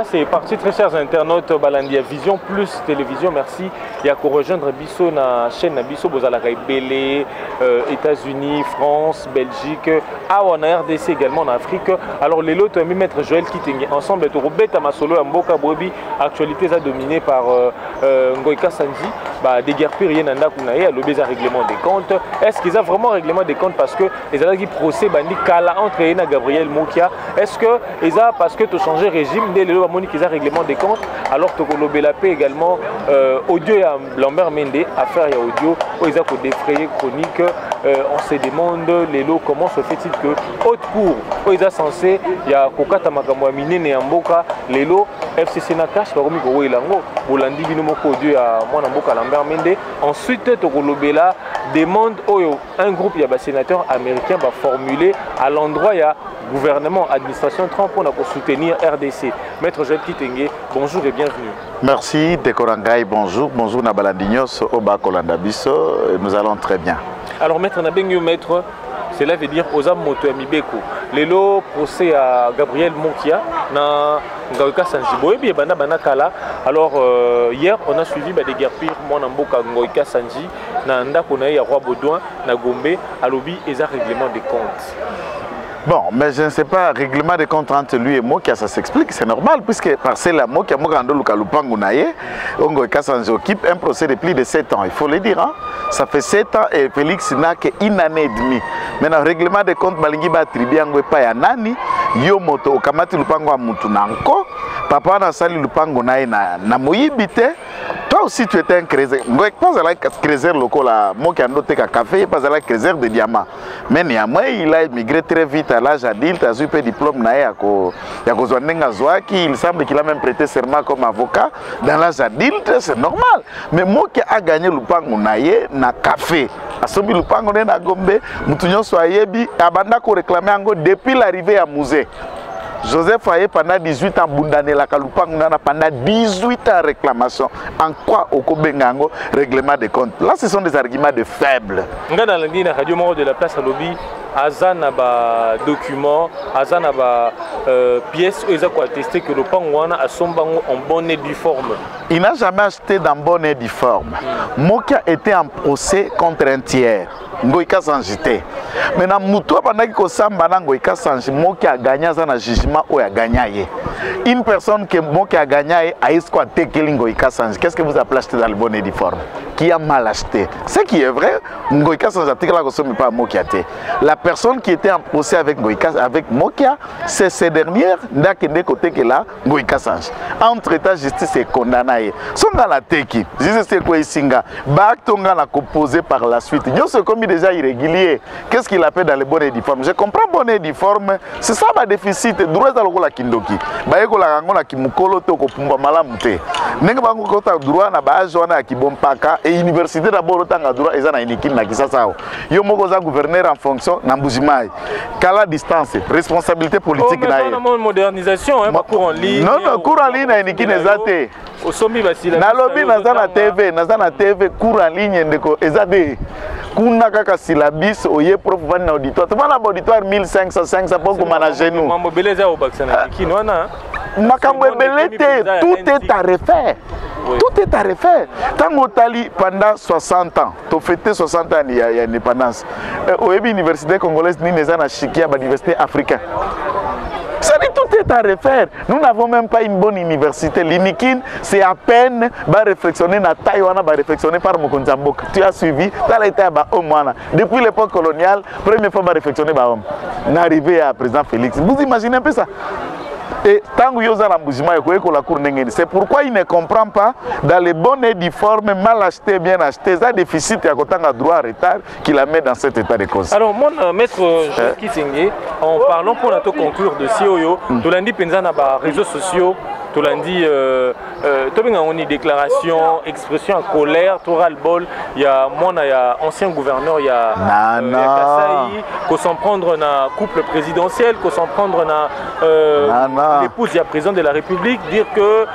C'est parti, très chers internautes, Balandia Vision plus télévision, merci. Il y a qu'à rejoindre Bisso na chaîne Bisso, Bozalaka Belé, États-Unis, France, Belgique, en RDC également en Afrique. Alors les lots, maître Joël Kitenge, ensemble, et Robert Masolo, Mboka Bobi, actualité ça dominée par Ngoïka Sanji, des guerres pires, Nanda Kounaye, le baiser règlement des comptes. Est-ce qu'ils ont vraiment règlement des comptes parce que les Alagis procès bandi Kala entre Ena Gabriel Mokia? Est-ce que ils ont parce que tu as changé régime dès le Monique ils ont règlement des comptes alors que Kolobelapé également audio à Lambert Mende affaire il y a audio où ils ont défrayé chronique on se demande les lots comment se fait-il que haute cour où ils ont censé il y a Kokata Makamwa Mine et Mboka les lots FCC Nakash par Miko Welango Bolandi Binomoko audio à Mwana Mboka Lambert Mende ensuite Tokolobela demande un groupe il y a des sénateurs américains va formuler à l'endroit il y a gouvernement, administration Trump pour soutenir RDC. Maître Joël Kitenge, bonjour et bienvenue. Merci, Dekorangai, bonjour. Bonjour Nabalandignos, Oba Kolandabiso, nous allons très bien. Alors, Maître Nabengyo, Maître, cela veut dire aux âmes moto Amibeko. Lelo procès à Gabriel Mokia, na Ngoïka Sanji. Et Bana Banakala. Alors, hier, on a suivi des guerres pires, mon Mboka Ngoïka Sanji, na Ndakonaï, à Roi Baudouin, na Gombe, à Lobi, et à règlement des comptes. Bon, mais je ne sais pas, règlement de compte entre lui et Mokia, ça s'explique, c'est normal, puisque par cela, Mokia, Ngoïka Sanji occupe un procès de plus de 7 ans, il faut le dire. Hein? Ça fait 7 ans et Félix n'a qu'une année et demie. Maintenant, règlement de compte, Balingi va attribuer à Ngoïpa Yanani, Yomoto, Okamati Lupango à Moutunanko, Papa Nasali Lupango na Moyibite. Toi aussi, tu étais un creuser. Pas un creuser local, Mokia noté qu'à café, pas un creuser de diamants. Mais néanmoins, il a émigré très vite à l'âge adulte, il a eu un diplôme, il semble qu'il a même prêté serment comme avocat. Dans l'âge adulte, c'est normal. Mais Mokia a gagné Lupango Naye na café. Asobi Lupango na Gombe, Moutounion Soyebi, Abandako réclamé depuis l'arrivée à musée. Joseph Aye pendant 18 ans, Boundane la Kalupangana pendant 18 ans réclamation. En quoi Okobengango règlement des comptes? Là, ce sont des arguments de faibles. Dans la ligne radio Moro de la place à Lobby, Azan a des documents, Azan a des pièces où ils ont attesté que le Pangouana a son bango en bonne et due forme. Il n'a jamais acheté dans bonne et due forme. Mokia était en procès contre un tiers. Ngoïka Sanji. Maintenant, Moutoua pendant que Samba Ngoïka Sanji, Mokia a gagné un jugement où il a gagné. Une personne que Mokia a gagné a esquatté Ngoïka Sanji. Qu'est-ce que vous avez acheté dans le bon et due forme? Qui a mal acheté? Ce qui est vrai, Ngoïka Sanji n'a pas Mokia. La personne qui était en procès avec Ngoïka, avec Mokia, c'est ces dernières, d'un côté que là, Ngoïka Sanji. Entre-temps, justice est condamnée. Son dans la teki, justice est quoi ici? Baktonga l'a composé par la suite. Nous sommes comme déjà irrégulier. Qu'est-ce qu'il a fait dans les bonnes et due formes? Je comprends bonne et due formes. C'est ça ma déficit. Droit dans le la kindoki. Baeko la ngona kimukolo to ko pumba malamute. Nenga bango kota droit na bajo na kibompaka et université d'abord tanga droit ezana inikini na kisasao. Yo moko za gouverneur en fonction na Mbujimai. Kala distance, responsabilité politique na ye. Non, modernisation hein, cours en ligne. Non, cours en ligne na inikini ezate. Au sommet basila. Na lobby na TV, cours en ligne ndeko ezate. Kuna kaka syllabus oye prof van na auditoire. Tu vois la auditoire 1500 500 pour qu'on manage nous. Mambo beleza au baksana kinwana. Makambo belete, tout est à refaire. Tout est à refaire. Tant Otali pendant 60 ans, tu fêté 60 ans il y a indépendance. Au université congolaise ni neza na Chikia ba université africaine. Ça dit tout est à refaire. Nous n'avons même pas une bonne université. L'INIKIN, c'est à peine va réflexionner na Taïwan, va réflexionner par Mokonzambok. Tu as suivi, tu as été à Omwana. Depuis l'époque coloniale, première fois va réflexionner par Om. N'arrivé à président Félix. Vous imaginez un peu ça? Et tant que c'est pourquoi il ne comprend pas dans les bonnes et due formes, mal acheté, bien acheté, ça déficit et à côté de droit à retard qu'il a mis dans cet état de cause. Alors, mon maître Kitenge, en parlant pour conclure de CIOYO, tout lundi, Penza na ba réseaux sociaux, tout lundi, on a déclaration, expression en colère, toral bol, il y a ancien gouverneur, il y a Kassaï, qu'on s'en prendre na couple présidentiel, qu'on s'en prendre na l'épouse, il y a président de la République, dire que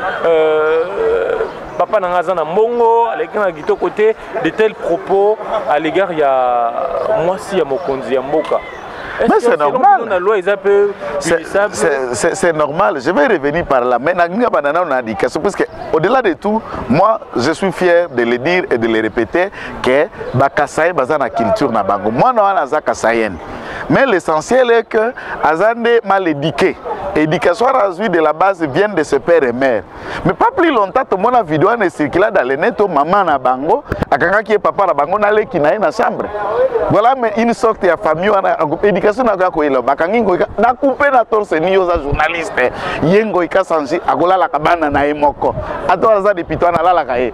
Papa Nangazana Mongo, à l'égard de côté, de tels propos, à l'égard, il y a moi si à Mokonzi, à Mboka. Mais c'est normal. C'est normal. Je vais revenir par là. Mais parce que au-delà de tout, moi, je suis fier de le dire et de le répéter que Bakasaï bazana culture na bango. Moi, non, naza kasaïen. Mais l'essentiel est que Azande mal éduqué. Éducation reçue de la base vient de ses pères et mères. Mais pas plus longtemps, tout le monde a vidéo ne circule dans le net, maman na bango, akanga qui est papa na bango na leki na na chambre. Voilà mais une sorte de famille éducation na ga ko ilo bakangi ngo na couper na torse ni yoza journaliste. Yengo ikasanji agola la kabana na emoko. Ato za depuis toi na la kae.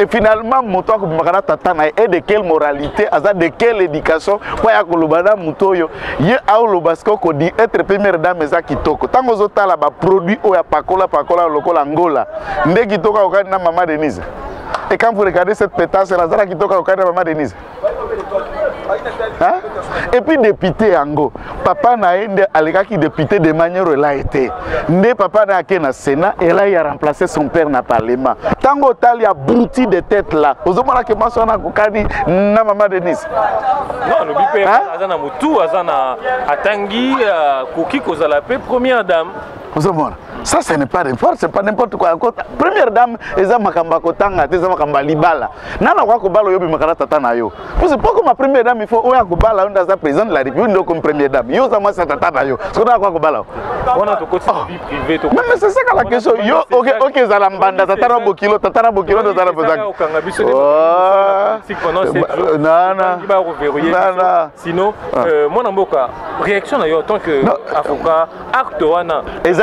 Et finalement, moto ko makana tata na et de quelle moralité, aza de quelle éducation, kwa ya kolobana mutoyo, ye au lobasko ko di être première dame za kitoko. Tango zota la ba produit o ya pakola lokola ngola. Nde kitoko okani na maman Denise. Et quand vous regardez cette pétasse, la zara kitoko okani na maman Denise. Hein? Et puis député Ango, papa na ende alikaki député de manière où il a été. Né papa na ke na Sénat et là il a remplacé son père na parlement. Tango tal ya brouti de tête là. Ozomona ke maso na kokadi na maman Denise. Non, le bipé azana mutu azana atangi koki kozala pe première dame. Ozomona. Ça, ce n'est pas n'importe, c'est pas n'importe quoi. Première dame, eza makamba kotanga, eza makamba libala. Nana kwa kobala yobi makara tata na yo. Parce que pourquoi ma première dame il faut oya kobala onda za président de la République donc comme première dame. Yo za moi ça tata na yo. Ce qu'on a quoi kobala. On a to côté vie privée to. Mais c'est ça la question. Yo OK za la mbanda tata na bokilo tata na pesaka. Nana. Sinon mon amboka réaction na yo en tant que avocat acte wana. Eza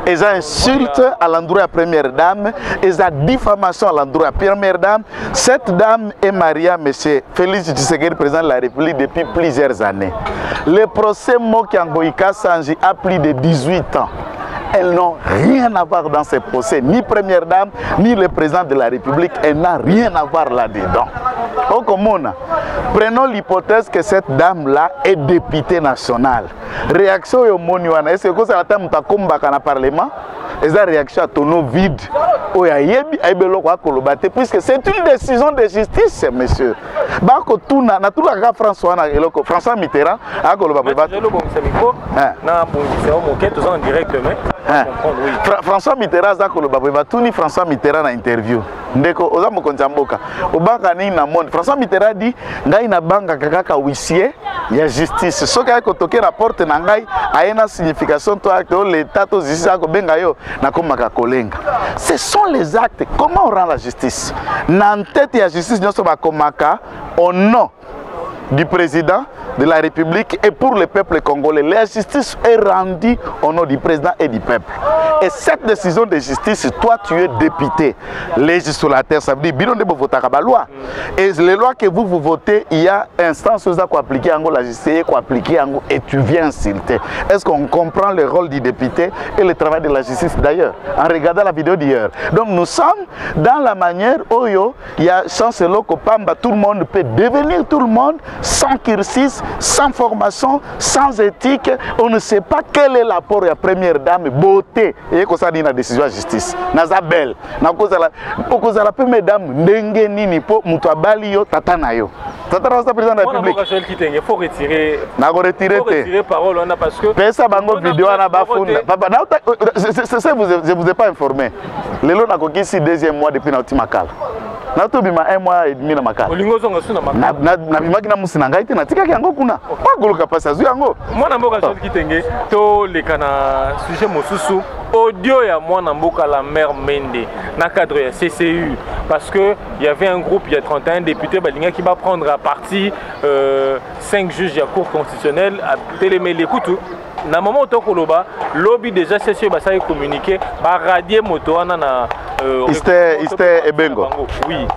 ils insultent à l'endroit de la première dame, ils ont diffamation à l'endroit de la première dame. Cette dame est mariée à M. Félix Tshisekedi, président de la République, depuis plusieurs années. Le procès Moki Angoïka Sanji a plus de 18 ans. Elles n'ont rien à voir dans ces procès, ni première dame, ni le président de la République. Elle n'a rien à voir là-dedans. Au commun, prenons l'hypothèse que cette dame-là est députée nationale. Réaction au Moniwana, est-ce que ça a été dans le Parlement? Et la réaction à ton vide. Puisque c'est une décision de justice, monsieur. François Mitterrand François Mitterrand François Mitterrand na interview ndeko oza mokonzi mboka obanga ni na monde François Mitterrand dit ngai na banga kaka huissier ya justice soki ay kotoke na porte na ngai ayena signification to acte l'état to justice ko benga yo na komaka kolenga. Ce sont les actes. Comment on rend la justice na tête ya justice nyonso ba komaka au nom du président de la République et pour le peuple congolais. La justice est rendue au nom du président et du peuple. Et cette décision de justice, toi tu es député, législateur, ça veut dire bilan de voter la loi. Et les lois que vous votez, il y a instance où ça appliquer en la justice, appliquer en et tu viens insulter. Est-ce qu'on comprend le rôle du député et le travail de la justice d'ailleurs en regardant la vidéo d'hier? Donc nous sommes dans la manière où il y a chancelo Kopamba, tout le monde peut devenir tout le monde sans cursus, sans formation, sans éthique. On ne sait pas quel est l'apport de la première dame, beauté. Et comme ça dit la décision de justice. Naza belle. Na cause la première dame ndenge nini po mutu abali yo tata na yo. Tata na président de la République. Il faut retirer. Na ko retirer te. Parole on a parce que pesa bango vidéo na bafunda. Papa na c'est je vous ai pas informé. Lelo na ko kisi deuxième mois depuis na Otimakala. Na to bima 1 mois et demi na makala. Olingo zonga suna makala. Na bimaki na musina ngai te na tikaki yango kuna. Pas goluka pasa zu yango. Mwana mboka Joel Kitenge to lekana sujet mosusu audio ya mwana mboka la mère Mende na cadre ya CCU parce que il y avait un groupe, il y a 31 députés balinga qui va prendre à partie 5 juges de la Cour constitutionnelle à Télémé Kutu. Na moment to koloba lobby déjà CCU ba ça communiqué ba radier moto wana na Iste Ebengo. Oui.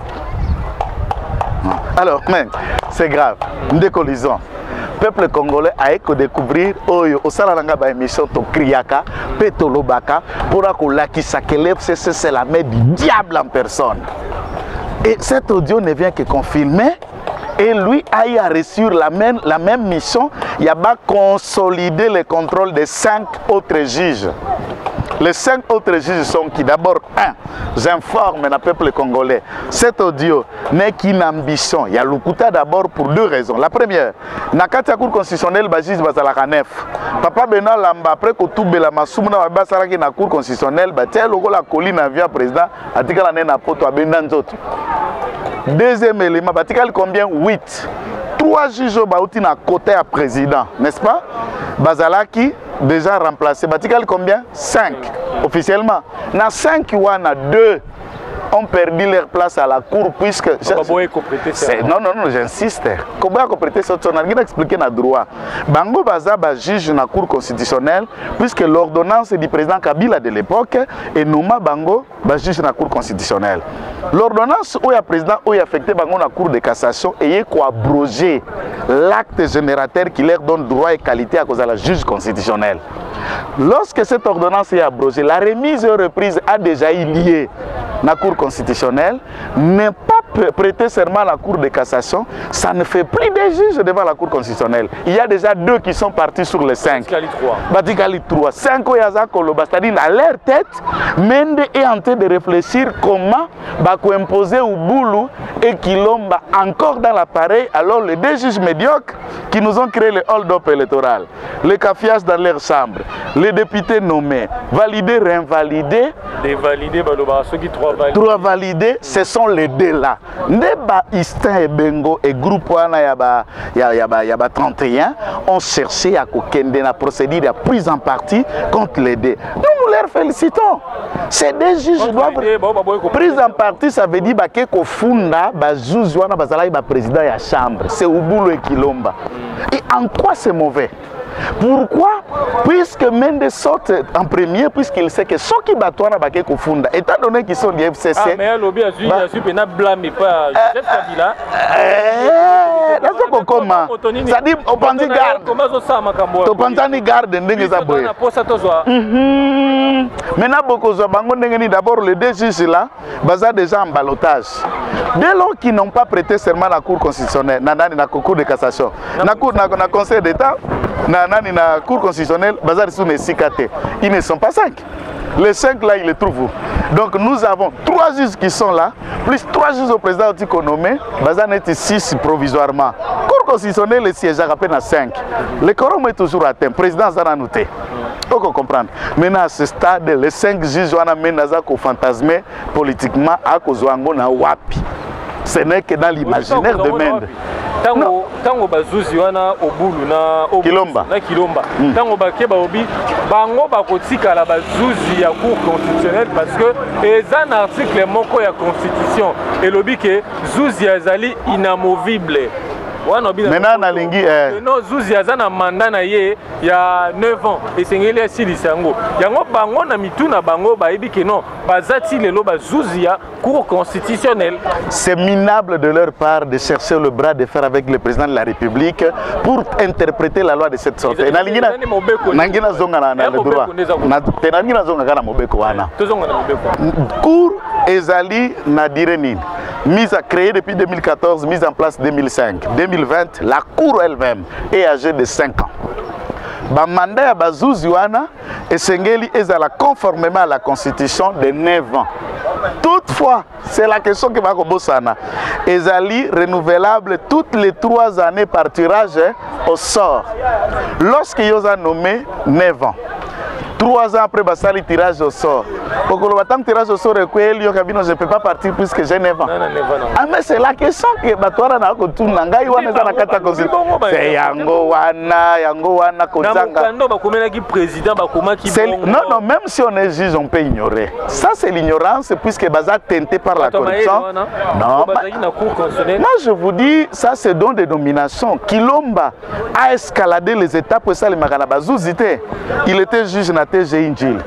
Alors, mais c'est grave. Nous décollisons. Le peuple congolais a éco découvrir Oyo, au Salalanga ba émission to Kriaka, Peto Lobaka, pour que c'est la main du diable en personne. Et cet audio ne vient que confirmer. Et lui a reçu la même mission. Il a consolider le contrôle de 5 autres juges. Les 5 autres juges sont qui? D'abord, j'informe le peuple congolais. Cet audio n'est qu'une ambition. Il y a Lukuta d'abord pour 2 raisons. La première, dans la Cour constitutionnelle, le juge Bazalaka Nef. Papa Bena Lamba, après que tout la Massoumna Basaraki na Cour constitutionnelle, tel logo la colline via président, a dit qu'elle a poto à Bendanzot. Deuxième élément, combien? 8. 3 juges Baouti na côté à président, n'est-ce pas? Bazalaki déjà remplacé. Batikal combien? 5 officiellement. Na 5 ou na 2 ont perdu leur place à la cour puisque non, j'insiste. Comment prêter cette on a expliqué na droit. Bango baza ba juge na cour constitutionnelle puisque l'ordonnance du président Kabila de l'époque et nomme bango ba juge na cour constitutionnelle. L'ordonnance où il y a président où il a affecté bango na cour de cassation et quoi abroger l'acte générateur qui leur donne droit et qualité à cause de la juge constitutionnelle. Lorsque cette ordonnance est abrogée, la remise et reprise a déjà eu lieu la Cour constitutionnelle, n'est pas prêter serment à la Cour de cassation, ça ne fait plus des juges devant la Cour constitutionnelle. Il y a déjà 2 qui sont partis sur les 5. Batikali 3. 5 Oyaza Koloba, c'est-à-dire à leur tête, Mende est en train de réfléchir comment imposer au boulot et Kilomba encore dans l'appareil. Alors les 2 juges médiocres qui nous ont créé le hold-up électoral, les cafias dans leur chambre, les députés nommés, validés, réinvalidés, dévalidés, ceux qui 3 validés, ce sont les 2 là. Neba Istin et Bengo et groupe Yaba 31 ont cherché à kokende na procédure de prise en partie contre les 2. Nous leur félicitons. Ces 2 juges doivent prise en partie, ça veut dire que Kofunda bazuzi wana bazala ba président de la chambre. C'est Ubulo et Kilomba. Et en quoi c'est mauvais? Pourquoi? Puisque Mende saute en premier, puisqu'il sait que ceux qui battent na baké Kofunda, étant donné qu'ils sont du FCC. Ah, mais lobby a su na blâmer pas Joseph Kabila. D'accord, comment? Ça dit au pandi garde. Au pandi garde ndenge za boye. Maintenant beaucoup zo bango ndenge d'abord les 2 juges là, baza déjà en ballottage. Dès lors qu'ils n'ont pas prêté serment à la Cour constitutionnelle, na Cour de cassation, na Conseil d'État, na Cour constitutionnelle, bazar sous les 6 KT. Ils ne sont pas 5. Les 5 là, ils les trouvent. Donc nous avons 3 juges qui sont là, plus 3 juges au président qui sont nommés, bazar net 6 provisoirement. Cour constitutionnelle, le siège à peine à 5. Le quorum est toujours atteint. Président Zananouté. Il faut comprendre. Maintenant à ce stade, les 5 juges ont amené au fantasme politiquement à cause de Wapi. Ce n'est que dans l'imaginaire de Mende. Tango bazuzi wana obulu na Kilomba tango bakeba obi bango bakotika la bazuzi ya Cour constitutionnelle parce que eza na article moko ya constitution elobi ke zuzi azali inamovible. Maintenant nalingi non zuzi aza na mandat na ye ya 9 ans esengeli asilisa yango yango bango na mituna bango bayebi ke non bazati lelo bazuzi ya Cour constitutionnelle. C'est minable de leur part de chercher le bras de fer avec le président de la République pour interpréter la loi de cette sorte. Nangina zonga na le droit. Nangina zonga kana mobeko wana. Cour ezali na direni. Mise à créer depuis 2014, mise en place 2005. 2020, la Cour elle-même est âgée de 5 ans. Le mandat ya bazuzi wana esengeli ezala conformément à la Constitution de 9 ans. Toutefois, c'est la question que va kobosana. Ezali renouvelable toutes les 3 années par tirage au sort. Lorsque yoza nommé 9 ans. 3 ans après Bassali tirage au sort. Pour que le tirage au sort je ne peux pas partir puisque j'ai 9 ans. Ah mais c'est la question que Batouara n'a pas tout nangai wana za na kata constitution. C'est yango wana kozanga. Président bakoma ki non, même si on est juge on peut ignorer. Ça c'est l'ignorance puisque Baza tenté par la corruption. Non. Moi je vous dis ça c'est don de domination. Kilomba a escaladé les étapes pour ça les magana bazuzité. Il était juge na TG Injil.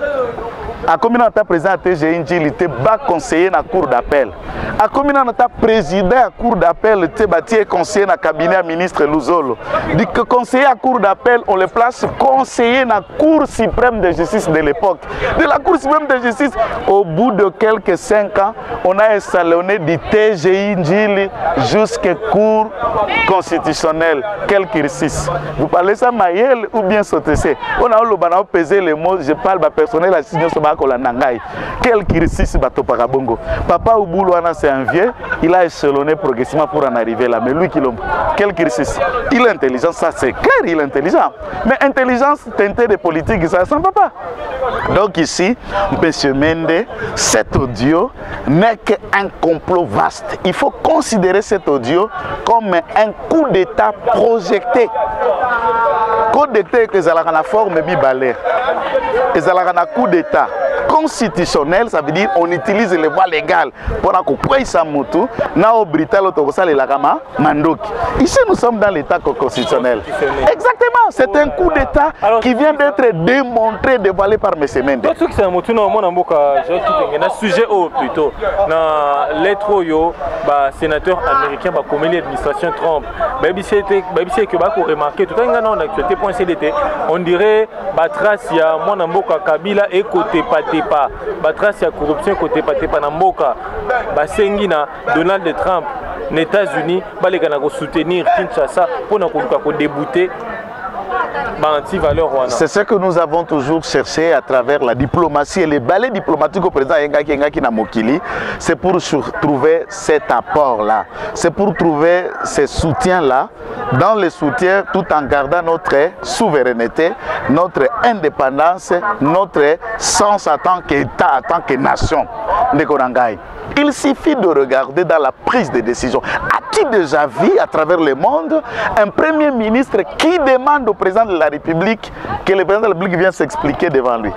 A combien de temps président TGI il était bas conseiller dans la cour d'appel. A combien de temps président à la cour d'appel était bâti conseiller dans le cabinet ministre Luzolo. Dit que conseiller à la cour d'appel, on le place conseiller dans la cour suprême de justice de l'époque. De la cour suprême de justice, au bout de quelques 5 ans, on a échelonné du TGI Njili jusqu'à cour constitutionnelle. Quel cursus. Vous parlez ça Maël ou bien Sotese. On a le pesé les mots, je parle personnel à Signo Sobakola Nangai. Quel cursus bato parabongo. Papa Ouboulouana c'est un vieux, il a échelonné progressivement pour en arriver là. Mais lui qui l'homme, quel cursus. Il est intelligent, ça c'est clair, il est intelligent. Mais intelligence teintée de politique, ça ne s'en va pas. Donc ici, M. Mende, cet audio n'est qu'un complot vaste. Il faut considérer cet audio comme un coup d'État projeté. Coup d'État que ça a la forme bibalée. Et ça a un coup d'État constitutionnel, ça veut dire on utilise les voies légales pour que ça moto na au Brital autosal la gama mandoki. Ici nous sommes dans l'état constitutionnel. Exactement, c'est un coup d'état qui vient d'être démontré, dévoilé par M. Mende. D'autres trucs c'est un motu na mona mboka na sujet au plutôt na lettre yo ba sénateur américain ba comme l'administration Trump. Ba bisi que ba ko remarquer tout ngana on actualité point CDT. On dirait ba trace ya mona mboka Kabila et côté patepa ba trace ya corruption côté patepa na mboka ba sengi na Donald Trump aux États-Unis ba les gana ko soutenir Kinshasa pour na ko débouter. C'est ce que nous avons toujours cherché à travers la diplomatie et les balais diplomatiques au président Ngaki Namokili. C'est pour trouver cet apport-là. C'est pour trouver ces soutiens-là, dans les soutiens tout en gardant notre souveraineté, notre indépendance, notre sens en tant qu'État, en tant que nation. Il suffit de regarder dans la prise de décision. As-tu déjà vu à travers le monde un premier ministre qui demande au président de la République que le président de la République vienne s'expliquer devant lui?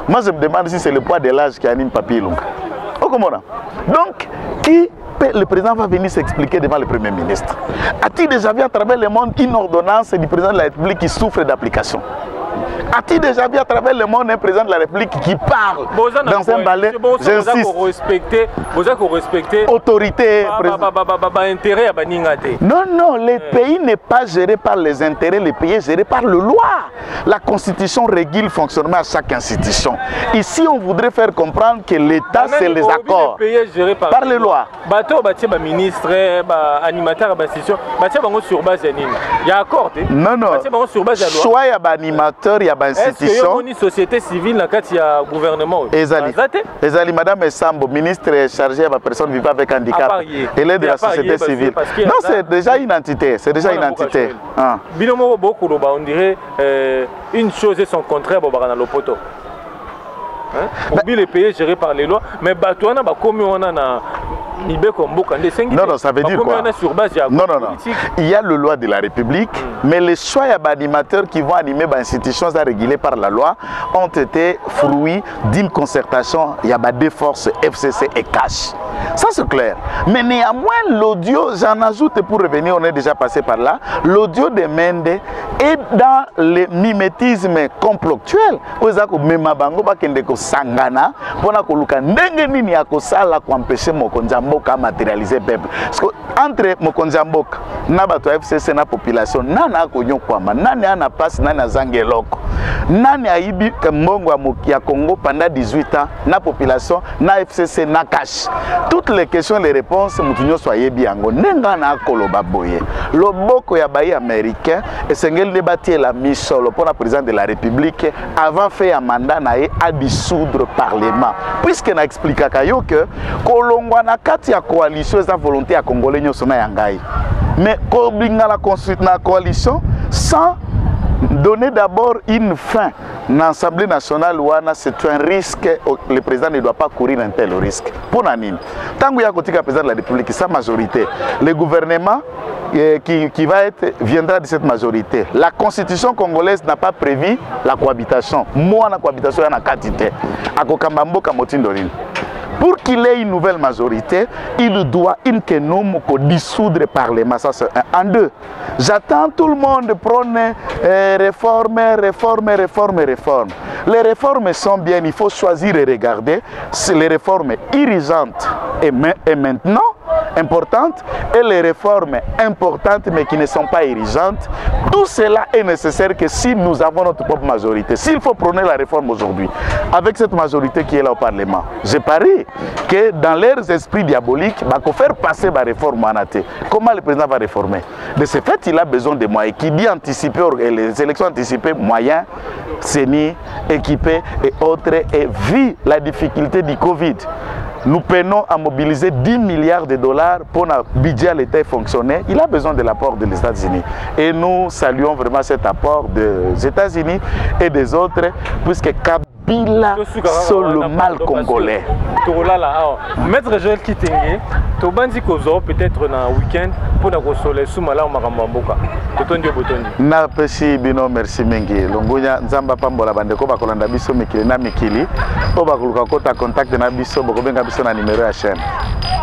Moi je me demande si c'est le poids de l'âge qui anime Papi Lunga. Donc, le président va venir s'expliquer devant le premier ministre? As-tu déjà vu à travers le monde une ordonnance du président de la République qui souffre d'application? As-tu déjà vu à travers le monde un président de la République qui parle dans un balai? J'insiste. Autorité. Intérêt. Non, non, le pays n'est pas géré par les intérêts, le pays est géré par le loi. La Constitution régule le fonctionnement à chaque institution. Ici, on voudrait faire comprendre que l'État, c'est les accords. Par les lois. Ministre, animateur, sur base il y a accord. Non, non. Soit il y a animateur, il y a institution. Une société civile, il y a gouvernement. Ezali, Madame Essambo, ministre chargé de la personne vivant avec handicap. Elle est de la société civile. Non, c'est déjà une entité. C'est déjà une entité. On dirait une chose et son contraire dans le poteau. Les pays gérés par les lois, mais comme on a non, non, ça veut dire quoi? Non, non, non. Il y a le loi de la République, mais les choix d'animateurs qui vont animer les institutions régulées par la loi ont été fruits d'une concertation. Il y a deux forces, FCC et CASH. Ça c'est clair. Mais néanmoins, l'audio, j'en ajoute pour revenir, on est déjà passé par là, l'audio de Mende est dans le mimétisme complottuel. Sangana, pour empêcher Mokonzamboka à matérialiser le peuple. Parce que entre Mokonzamboka, Nabato FCC, na population, nana konyo kwama, nana ana passe, nana zangeloko. Nani a ibi mbongo ya Congo pendant 18 ans, na population, na FCC, na cash. Toutes les questions, les réponses, mutunyo soyez bien. Nenga na koloba boye. Le boko ya bayi américain, et sengel débattre la mise pour la présidente de la République, avant fait un mandat nae à dissoudre le Parlement. Puisque na expliqué que kolongwa na kati ya coalition sa volonté à Congolais nyoso na yangai. Mais kobinga la coalition sans donner d'abord une fin dans l'Assemblée nationale, c'est un risque. Le président ne doit pas courir un tel risque. Pour Nanine, tant qu'il y a le président de la République, sa majorité, le gouvernement qui va être viendra de cette majorité. La constitution congolaise n'a pas prévu la cohabitation. Moi, la cohabitation est en quantité. Pour qu'il ait une nouvelle majorité, il doit dissoudre le Parlement. Ça, c'est un. En deux, j'attends tout le monde prône réforme. Les réformes sont bien, il faut choisir et regarder. C'est les réformes urgentes et maintenant importantes et les réformes importantes mais qui ne sont pas urgentes. Tout cela est nécessaire que si nous avons notre propre majorité, s'il faut prôner la réforme aujourd'hui, avec cette majorité qui est là au Parlement, je parie que dans leurs esprits diaboliques, il faut faire passer la réforme en athée. Comment le président va réformer? De ce fait, il a besoin de moyens. Qui dit anticiper, les élections anticipées, moyens, CENI, équipés et autres, et vu la difficulté du Covid, nous peinons à mobiliser 10 milliards de dollars pour le budget à l'État fonctionner. Il a besoin de l'apport des États-Unis. Et nous saluons vraiment cet apport des États-Unis et des autres, puisque Kabila sur le mal congolais. Maître Joël Kitenge, tu as peut-être un week-end pour la consoler sous Malam Maramboka. Na pesi bino merci mingi. Longonya nzamba pambola bandeko bakolanda biso mikili na mikili. Po bakoluka kota contact na biso bokobenga biso na numéro ya chaîne.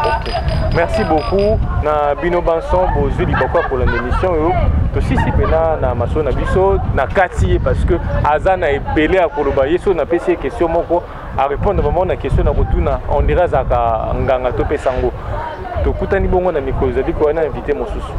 OK. Merci beaucoup na bino banson bozui libakwa pour l'émission yo. To sisi pena na maso na biso na kati parce que azana ebele akoloba yeso na pesi question moko à répondre vraiment na question na kotuna on dirait zaka nganga to pesango. To kutani bongo na miko zali ko na invité mosusu.